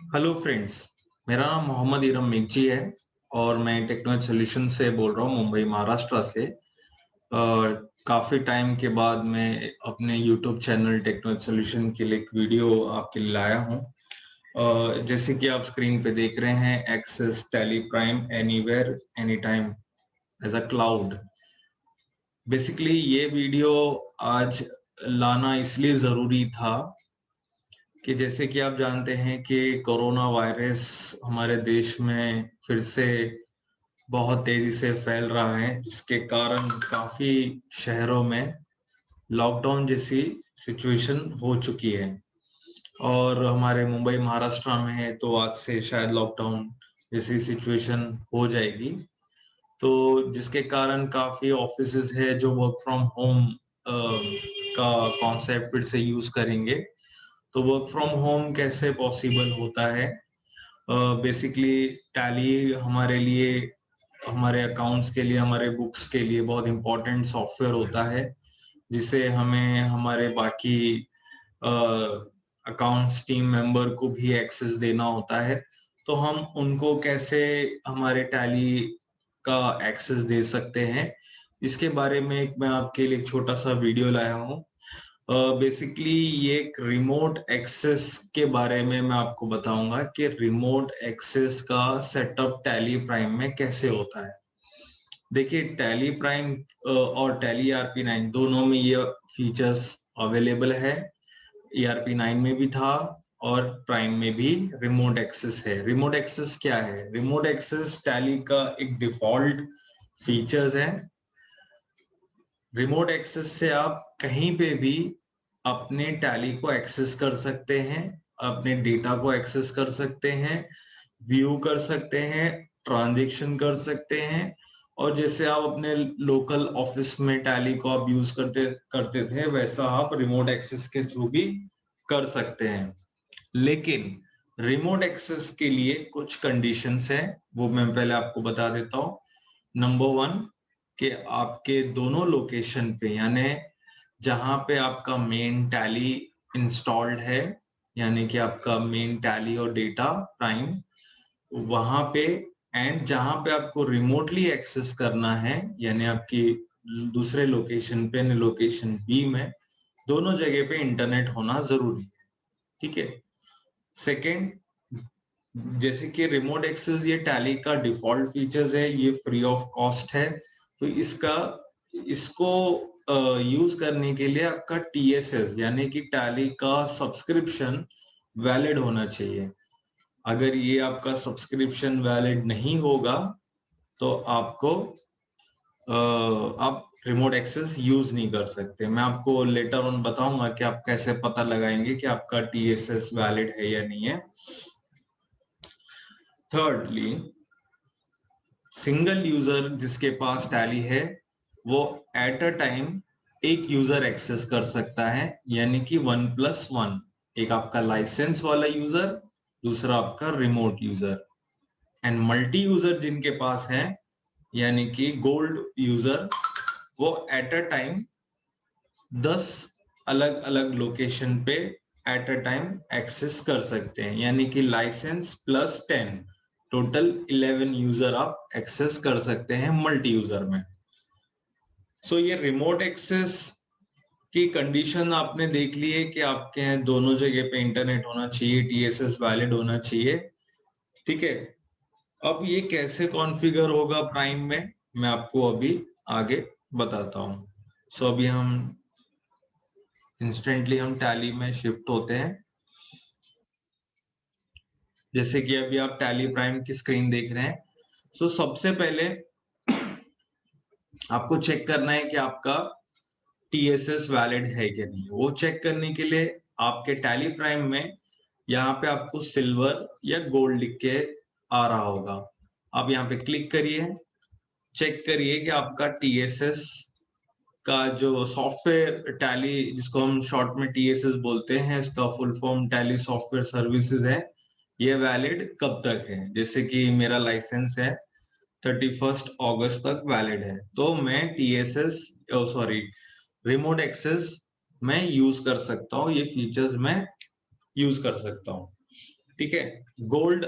Hello friends. मेरा नाम मोहम्मद इरम मिर्ची है और मैं टेक्नोलॉजी सॉल्यूशन से बोल रहा हूँ, मुंबई महाराष्ट्र से। काफ़ी टाइम के बाद मैं अपने यूट्यूब चैनल टेक्नोलॉजी सॉल्यूशन के लिए एक वीडियो आपके लिए लाया हूँ। जैसे कि आप स्क्रीन पे देख रहे हैं, access Tally Prime anywhere any time as a cloud. Basically ये वीडियो आज लाना इसलिए ज़रूरी था कि जैसे कि आप जानते हैं कि कोरोना वायरस हमारे देश में फिर से बहुत तेजी से फैल रहा है, जिसके कारण काफी शहरों में लॉकडाउन जैसी सिचुएशन हो चुकी है। और हमारे मुंबई महाराष्ट्र में है तो आज से शायद लॉकडाउन जैसी सिचुएशन हो जाएगी। तो जिसके कारण काफी ऑफिसेज है जो वर्क फ्रॉम होम का कॉन्सेप्ट फिर से यूज करेंगे। तो वर्क फ्रॉम होम कैसे पॉसिबल होता है? बेसिकली टैली हमारे लिए, हमारे अकाउंट्स के लिए, हमारे बुक्स के लिए बहुत इंपॉर्टेंट सॉफ्टवेयर होता है, जिसे हमें हमारे बाकी अकाउंट्स टीम मेंबर को भी एक्सेस देना होता है। तो हम उनको कैसे हमारे टैली का एक्सेस दे सकते हैं, इसके बारे में एक मैं आपके लिए एक छोटा सा वीडियो लाया हूँ। बेसिकली ये एक रिमोट एक्सेस के बारे में मैं आपको बताऊंगा कि रिमोट एक्सेस का सेटअप टैली प्राइम में कैसे होता है। देखिए, टैली प्राइम और टैली ERP9 दोनों में ये फीचर्स अवेलेबल है। ERP9 में भी था और प्राइम में भी रिमोट एक्सेस है। रिमोट एक्सेस क्या है? रिमोट एक्सेस टैली का एक डिफॉल्ट फीचर्स है। रिमोट एक्सेस से आप कहीं पे भी अपने टैली को एक्सेस कर सकते हैं, अपने डेटा को एक्सेस कर सकते हैं, व्यू कर सकते हैं, ट्रांजैक्शन कर सकते हैं। और जैसे आप अपने लोकल ऑफिस में टैली को आप यूज करते करते थे, वैसा आप रिमोट एक्सेस के थ्रू भी कर सकते हैं। लेकिन रिमोट एक्सेस के लिए कुछ कंडीशंस हैं, वो मैं पहले आपको बता देता हूँ। नंबर वन, कि आपके दोनों लोकेशन पे, यानी जहां पे आपका मेन टैली इंस्टॉल्ड है, यानी कि आपका मेन टैली और डेटा प्राइम वहां पे, एंड जहां पे आपको रिमोटली एक्सेस करना है, यानी आपकी दूसरे लोकेशन पे, लोकेशन बी में, दोनों जगह पे इंटरनेट होना जरूरी है। ठीक है। सेकेंड, जैसे कि रिमोट एक्सेस ये टैली का डिफॉल्ट फीचर्स है, ये फ्री ऑफ कॉस्ट है। तो इसको यूज करने के लिए आपका TSS यानी कि टैली का सब्सक्रिप्शन वैलिड होना चाहिए। अगर ये आपका सब्सक्रिप्शन वैलिड नहीं होगा तो आप रिमोट एक्सेस यूज नहीं कर सकते। मैं आपको लेटर ऑन बताऊंगा कि आप कैसे पता लगाएंगे कि आपका TSS वैलिड है या नहीं है। थर्डली, सिंगल यूजर जिसके पास टैली है, वो एट अ टाइम एक यूजर एक्सेस कर सकता है, यानी कि 1+1। एक आपका लाइसेंस वाला यूजर, दूसरा आपका remote user. And multi user जिनके पास है, यानी कि गोल्ड यूजर, वो एट अ टाइम 10 अलग अलग लोकेशन पे एट अ टाइम एक्सेस कर सकते हैं, यानी कि लाइसेंस प्लस 10, टोटल 11 यूजर आप एक्सेस कर सकते हैं मल्टी यूजर में। सो ये रिमोट एक्सेस की कंडीशन आपने देख ली है कि आपके यहाँ दोनों जगह पे इंटरनेट होना चाहिए, TSS वैलिड होना चाहिए। ठीक है। अब ये कैसे कॉन्फ़िगर होगा प्राइम में, मैं आपको अभी आगे बताता हूँ। सो अभी हम इंस्टेंटली हम टैली में शिफ्ट होते हैं। जैसे कि अभी आप टैली प्राइम की स्क्रीन देख रहे हैं। सो सबसे पहले आपको चेक करना है कि आपका TSS वैलिड है कि नहीं। वो चेक करने के लिए आपके टैली प्राइम में यहाँ पे आपको सिल्वर या गोल्ड लिख के आ रहा होगा। आप यहाँ पे क्लिक करिए, चेक करिए कि आपका TSS का जो सॉफ्टवेयर टैली, जिसको हम शॉर्ट में TSS बोलते हैं, इसका full form tally software services है, ये वैलिड कब तक है। जैसे कि मेरा लाइसेंस है 31 अगस्त तक वैलिड है, तो मैं TSS सॉरी रिमोट एक्सेस मैं यूज कर सकता हूँ, ये फीचर्स मैं यूज कर सकता हूँ। ठीक है। गोल्ड,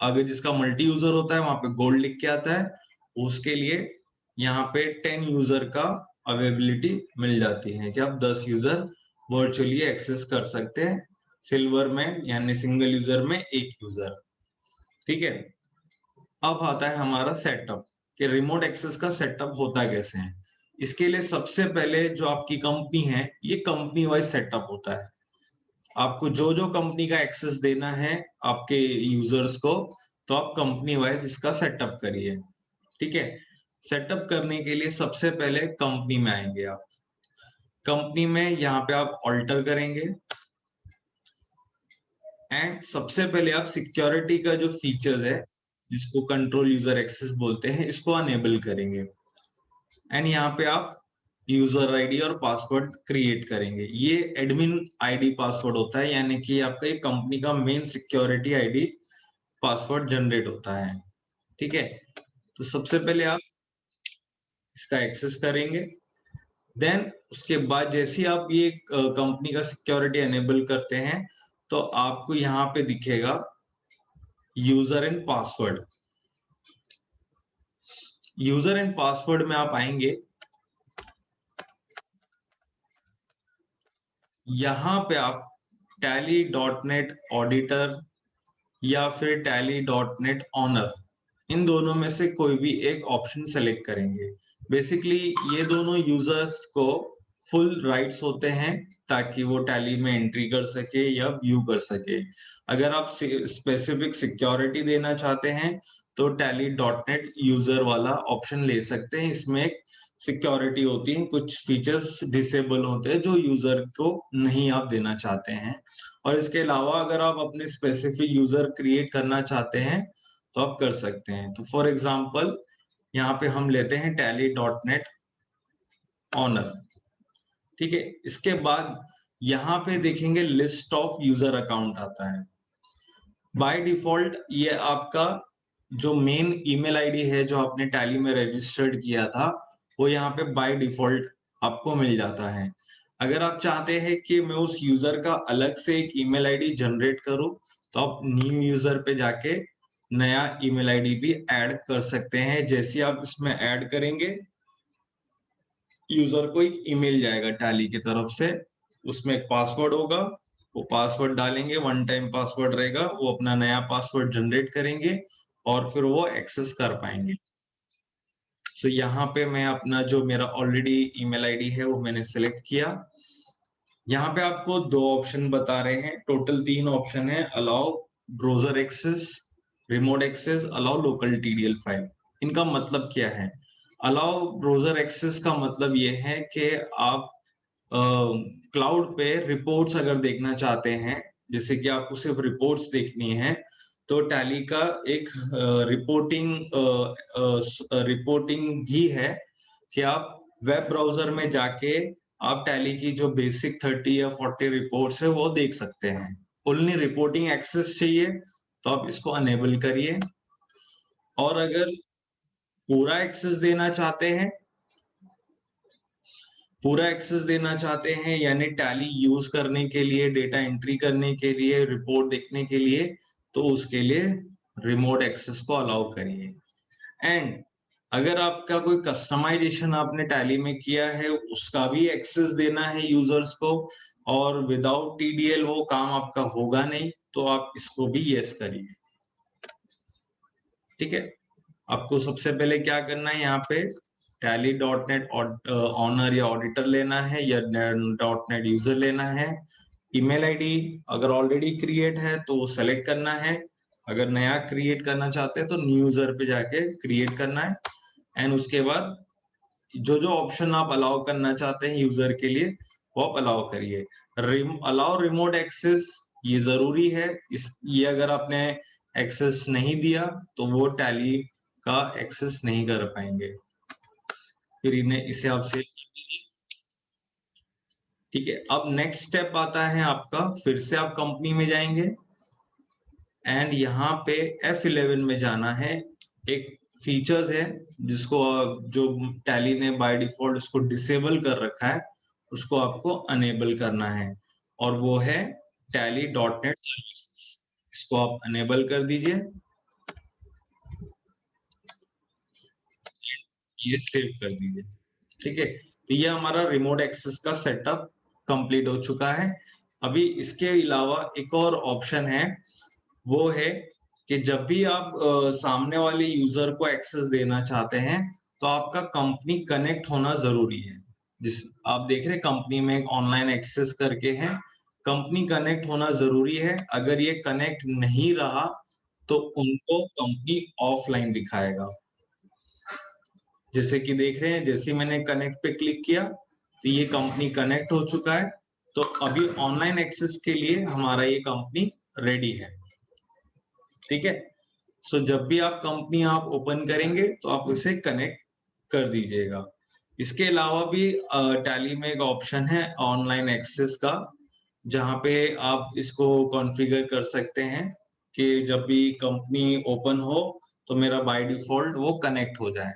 अगर जिसका मल्टी यूजर होता है वहां पे गोल्ड लिख के आता है, उसके लिए यहाँ पे 10 यूजर का अवेलेबिलिटी मिल जाती है कि आप 10 यूजर वर्चुअली एक्सेस कर सकते हैं। सिल्वर में यानी सिंगल यूजर में एक यूजर। ठीक है। अब आता है हमारा सेटअप, कि रिमोट एक्सेस का सेटअप होता कैसे है। इसके लिए सबसे पहले जो आपकी कंपनी है, ये कंपनी वाइज सेटअप होता है। आपको जो जो कंपनी का एक्सेस देना है आपके यूजर्स को, तो आप कंपनी वाइज इसका सेटअप करिए। ठीक है। सेटअप करने के लिए सबसे पहले कंपनी में आएंगे आप। कंपनी में यहाँ पे आप ऑल्टर करेंगे, एंड सबसे पहले आप सिक्योरिटी का जो फीचर्स है, जिसको कंट्रोल यूजर एक्सेस बोलते हैं, इसको अनेबल करेंगे। एंड यहाँ पे आप यूजर आईडी और पासवर्ड क्रिएट करेंगे। ये एडमिन आईडी पासवर्ड होता है, यानी कि आपका एक कंपनी का main security ID password generate होता है। ठीक है। तो सबसे पहले आप इसका एक्सेस करेंगे। देन उसके बाद जैसे ही आप ये कंपनी का सिक्योरिटी एनेबल करते हैं, तो आपको यहाँ पे दिखेगा user and password. User and password में आप आएंगे, यहां पे आप tally.net ऑडिटर या फिर tally.net ऑनर, इन दोनों में से कोई भी एक ऑप्शन सेलेक्ट करेंगे। बेसिकली ये दोनों यूजर्स को फुल राइट्स होते हैं ताकि वो टैली में एंट्री कर सके या व्यू कर सके। अगर आप स्पेसिफिक सिक्योरिटी देना चाहते हैं तो tally.net यूजर वाला ऑप्शन ले सकते हैं। इसमें एक सिक्योरिटी होती है, कुछ फीचर्स डिसेबल होते हैं जो यूजर को नहीं आप देना चाहते हैं। और इसके अलावा अगर आप अपने स्पेसिफिक यूजर क्रिएट करना चाहते हैं तो आप कर सकते हैं। तो फॉर एग्जांपल यहाँ पे हम लेते हैं tally.net ऑनर। ठीक है। इसके बाद यहाँ पे देखेंगे लिस्ट ऑफ यूजर अकाउंट आता है। बाय डिफॉल्ट ये आपका जो मेन ईमेल आईडी है जो आपने टैली में रजिस्टर्ड किया था, वो यहाँ पे बाय डिफॉल्ट आपको मिल जाता है। अगर आप चाहते हैं कि मैं उस यूजर का अलग से एक ईमेल आईडी जनरेट करूं, तो आप न्यू यूजर पे जाके नया ईमेल आईडी भी ऐड कर सकते हैं। जैसे आप इसमें ऐड करेंगे, यूजर को एक ईमेल जाएगा टैली की तरफ से, उसमें एक पासवर्ड होगा, वो पासवर्ड डालेंगे, वन टाइम पासवर्ड रहेगा, वो अपना नया पासवर्ड जनरेट करेंगे और फिर वो एक्सेस कर पाएंगे। सो यहाँ पे मैं अपना जो मेरा ऑलरेडी ईमेल आईडी है वो मैंने सिलेक्ट किया। यहाँ पे आपको दो ऑप्शन बता रहे हैं, टोटल 3 ऑप्शन है, allow browser access, remote access, allow local TDL file. इनका मतलब क्या है? अलाउ ब्राउजर एक्सेस का मतलब ये है कि आप क्लाउड पे रिपोर्ट्स अगर देखना चाहते हैं, जैसे कि आपको सिर्फ रिपोर्ट्स देखनी है, तो टैली का एक रिपोर्टिंग भी है कि आप वेब ब्राउजर में जाके आप टैली की जो बेसिक 30 या 40 रिपोर्ट्स है वो देख सकते हैं। ओनली रिपोर्टिंग एक्सेस चाहिए तो आप इसको अनेबल करिए। और अगर पूरा एक्सेस देना चाहते हैं, पूरा एक्सेस देना चाहते हैं यानी टैली यूज करने के लिए, डेटा एंट्री करने के लिए, रिपोर्ट देखने के लिए, तो उसके लिए रिमोट एक्सेस को अलाउ करिए। एंड अगर आपका कोई कस्टमाइजेशन आपने टैली में किया है, उसका भी एक्सेस देना है यूजर्स को, और विदाउट टीडीएल वो काम आपका होगा नहीं, तो आप इसको भी यस करिए। ठीक है। आपको सबसे पहले क्या करना है, यहाँ पे tally.net ऑनर या ऑडिटर लेना है या .net यूजर लेना है। ईमेल आईडी अगर ऑलरेडी क्रिएट है तो वो सेलेक्ट करना है, अगर नया क्रिएट करना चाहते हैं तो न्यू यूजर पे जाके क्रिएट करना है। एंड उसके बाद जो जो ऑप्शन आप अलाउ करना चाहते हैं यूजर के लिए वो आप अलाउ करिए। अलाउ रिमोट एक्सेस ये जरूरी है, ये अगर आपने एक्सेस नहीं दिया तो वो टैली का एक्सेस नहीं कर पाएंगे। फिर इन्हें इसे आप सेव कर दीजिए। ठीक है। अब नेक्स्ट स्टेप आता है आपका, फिर से आप कंपनी में जाएंगे एंड यहाँ पे F11 में जाना है। एक फीचर्स है जिसको जो टैली ने बाय डिफॉल्ट उसको डिसेबल कर रखा है, उसको आपको अनेबल करना है, और वो है tally.net सर्विसेज। इसको आप अनेबल कर दीजिए, ये सेव कर दीजिए। ठीक है, तो ये हमारा रिमोट एक्सेस का सेटअप कंप्लीट हो चुका है। अभी इसके अलावा एक और ऑप्शन है, वो है कि जब भी आप सामने वाले यूजर को एक्सेस देना चाहते हैं तो आपका कंपनी कनेक्ट होना जरूरी है। जिस आप देख रहे हैं कंपनी में एक ऑनलाइन एक्सेस करके है, कंपनी कनेक्ट होना जरूरी है। अगर ये कनेक्ट नहीं रहा तो उनको कंपनी ऑफलाइन दिखाएगा। जैसे कि देख रहे हैं, जैसे मैंने कनेक्ट पे क्लिक किया तो ये कंपनी कनेक्ट हो चुका है। तो अभी ऑनलाइन एक्सेस के लिए हमारा ये कंपनी रेडी है। ठीक है, सो जब भी आप कंपनी आप ओपन करेंगे तो आप इसे कनेक्ट कर दीजिएगा। इसके अलावा भी टैली में एक ऑप्शन है ऑनलाइन एक्सेस का, जहां पे आप इसको कॉन्फ़िगर कर सकते हैं कि जब भी कंपनी ओपन हो तो मेरा बाय डिफॉल्ट वो कनेक्ट हो जाए।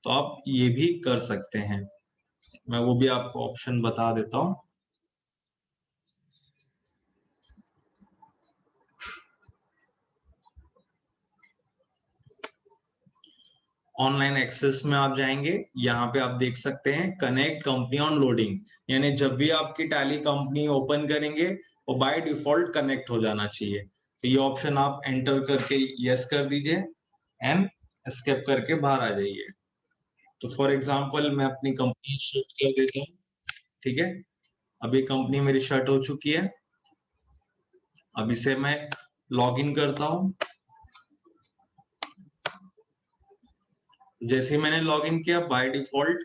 तो आप ये भी कर सकते हैं, मैं वो भी आपको ऑप्शन बता देता हूँ। ऑनलाइन एक्सेस में आप जाएंगे, यहाँ पे आप देख सकते हैं कनेक्ट कंपनी ऑन लोडिंग, यानी जब भी आपकी टैली कंपनी ओपन करेंगे वो बाय डिफॉल्ट कनेक्ट हो जाना चाहिए। तो ये ऑप्शन आप एंटर करके यस कर दीजिए एंड एस्केप करके बाहर आ जाइए। तो फॉर एग्जांपल मैं अपनी कंपनी शट कर देता हूँ। ठीक है, अभी कंपनी मेरी शट हो चुकी है। अब इसे मैं लॉग इन करता हूँ। जैसे ही मैंने लॉग इन किया बाय डिफॉल्ट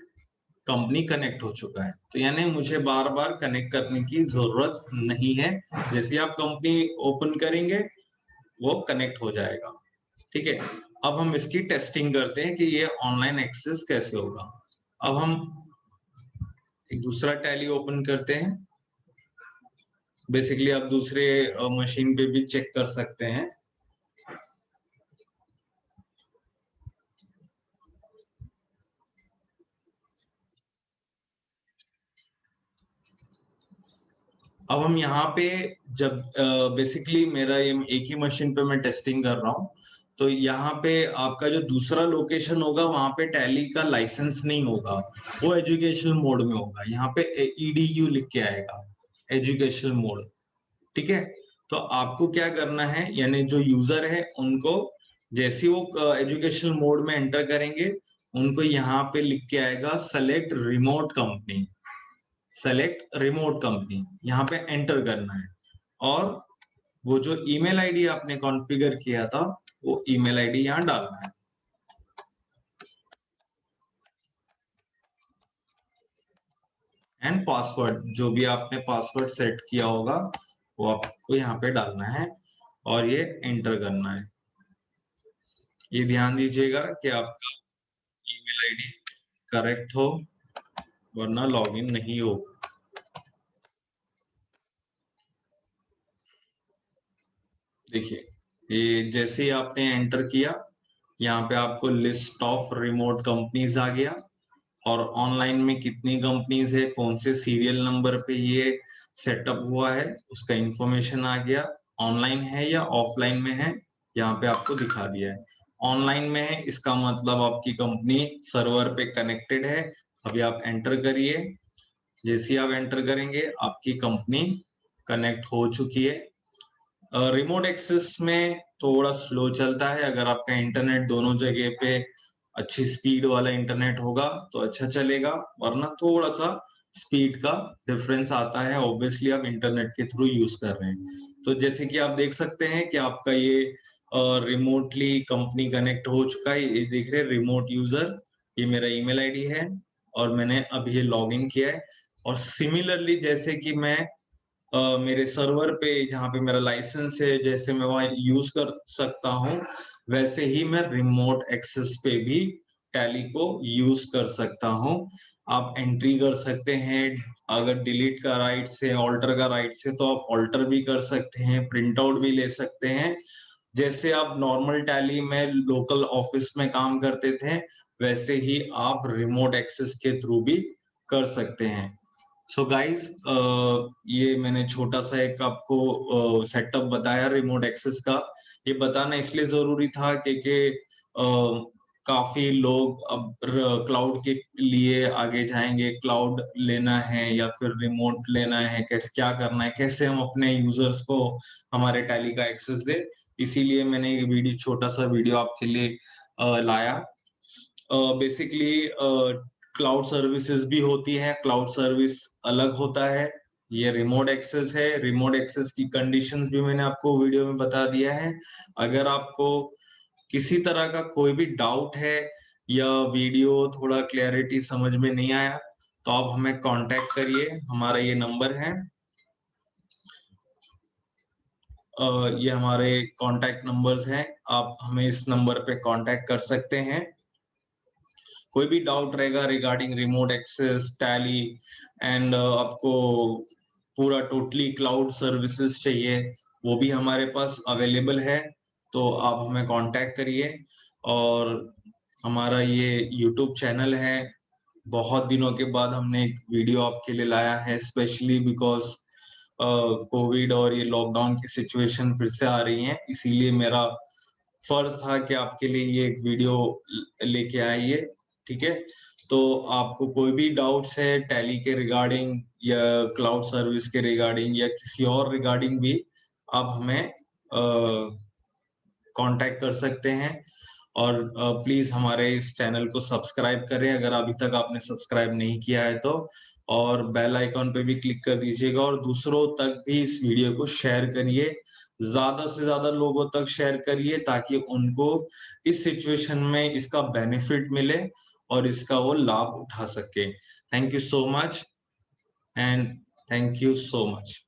कंपनी कनेक्ट हो चुका है, तो यानी मुझे बार बार कनेक्ट करने की जरूरत नहीं है। जैसे आप कंपनी ओपन करेंगे वो कनेक्ट हो जाएगा। ठीक है, अब हम इसकी टेस्टिंग करते हैं कि ये ऑनलाइन एक्सेस कैसे होगा। अब हम एक दूसरा टैली ओपन करते हैं। बेसिकली आप दूसरे मशीन पे भी चेक कर सकते हैं। अब हम यहाँ पे जब बेसिकली मेरा ये एक ही मशीन पे मैं टेस्टिंग कर रहा हूँ, तो यहाँ पे आपका जो दूसरा लोकेशन होगा वहां पे टैली का लाइसेंस नहीं होगा, वो एजुकेशनल मोड में होगा। यहाँ पे EDU लिख के आएगा, एजुकेशनल मोड। ठीक है, तो आपको क्या करना है, यानी जो यूजर है उनको जैसे वो एजुकेशनल मोड में एंटर करेंगे उनको यहाँ पे लिख के आएगा select remote company, select remote company यहाँ पे एंटर करना है। और वो जो ईमेल आईडी आपने कॉन्फ़िगर किया था वो ईमेल आईडी यहाँ डालना है एंड पासवर्ड, जो भी आपने पासवर्ड सेट किया होगा वो आपको यहाँ पे डालना है और ये एंटर करना है। ये ध्यान दीजिएगा कि आपका ईमेल आईडी करेक्ट हो, वरना लॉगिन नहीं हो। देखिए, ये जैसे ही आपने एंटर किया यहाँ पे आपको लिस्ट ऑफ रिमोट कंपनीज आ गया और ऑनलाइन में कितनी कंपनीज है, कौन से सीरियल नंबर पे ये सेटअप हुआ है उसका इंफॉर्मेशन आ गया। ऑनलाइन है या ऑफलाइन में है यहाँ पे आपको दिखा दिया है। ऑनलाइन में है इसका मतलब आपकी कंपनी सर्वर पे कनेक्टेड है। अभी आप एंटर करिए, जैसे आप एंटर करेंगे आपकी कंपनी कनेक्ट हो चुकी है। रिमोट एक्सेस में थोड़ा स्लो चलता है, अगर आपका इंटरनेट दोनों जगह पे अच्छी स्पीड वाला इंटरनेट होगा तो अच्छा चलेगा, वरना थोड़ा सा स्पीड का डिफरेंस आता है। ऑब्वियसली आप इंटरनेट के थ्रू यूज कर रहे हैं, तो जैसे कि आप देख सकते हैं कि आपका ये रिमोटली कंपनी कनेक्ट हो चुका है। ये देख रहे हैं रिमोट यूजर, ये मेरा ईमेल आईडी है और मैंने अभी ये लॉग इन किया है। और सिमिलरली जैसे कि मैं मेरे सर्वर पे जहाँ पे मेरा लाइसेंस है जैसे मैं वहाँ यूज कर सकता हूँ, वैसे ही मैं रिमोट एक्सेस पे भी टैली को यूज कर सकता हूँ। आप एंट्री कर सकते हैं, अगर डिलीट का राइट से ऑल्टर का राइट से तो आप ऑल्टर भी कर सकते हैं, प्रिंट आउट भी ले सकते हैं। जैसे आप नॉर्मल टैली में लोकल ऑफिस में काम करते थे वैसे ही आप रिमोट एक्सेस के थ्रू भी कर सकते हैं। सो गाइस, ये मैंने छोटा सा एक आपको सेटअप बताया रिमोट एक्सेस का। ये बताना इसलिए जरूरी था क्योंकि काफी लोग अब क्लाउड के लिए आगे जाएंगे, क्लाउड लेना है या फिर रिमोट लेना है, कैसे क्या करना है, कैसे हम अपने यूजर्स को हमारे टैली का एक्सेस दे। इसीलिए मैंने ये वीडियो, छोटा सा वीडियो आपके लिए लाया। बेसिकली क्लाउड सर्विसेज भी होती है, क्लाउड सर्विस अलग होता है, ये रिमोट एक्सेस है। रिमोट एक्सेस की कंडीशंस भी मैंने आपको वीडियो में बता दिया है। अगर आपको किसी तरह का कोई भी डाउट है या वीडियो थोड़ा क्लैरिटी समझ में नहीं आया, तो आप हमें कांटेक्ट करिए, हमारा ये नंबर है। ये हमारे कांटेक्ट नंबर्स हैं, आप हमें इस नंबर पे कांटेक्ट कर सकते हैं। कोई भी डाउट रहेगा regarding remote access, Tally and आपको पूरा टोटली क्लाउड सर्विसेज चाहिए, वो भी हमारे पास अवेलेबल है। तो आप हमें कांटेक्ट करिए। और हमारा ये यूट्यूब चैनल है, बहुत दिनों के बाद हमने एक वीडियो आपके लिए लाया है, स्पेशली बिकॉज कोविड और ये लॉकडाउन की सिचुएशन फिर से आ रही है, इसीलिए मेरा फर्ज था कि आपके लिए ये एक वीडियो लेके आइए। ठीक है, तो आपको कोई भी डाउट्स है टैली के रिगार्डिंग या क्लाउड सर्विस के रिगार्डिंग या किसी और रिगार्डिंग भी, आप हमें कांटेक्ट कर सकते हैं। और प्लीज हमारे इस चैनल को सब्सक्राइब करें अगर अभी तक आपने सब्सक्राइब नहीं किया है तो, और बेल आइकॉन पे भी क्लिक कर दीजिएगा, और दूसरों तक भी इस वीडियो को शेयर करिए, ज्यादा से ज्यादा लोगों तक शेयर करिए ताकि उनको इस सिचुएशन में इसका बेनिफिट मिले और इसका वो लाभ उठा सके। Thank you so much and thank you so much.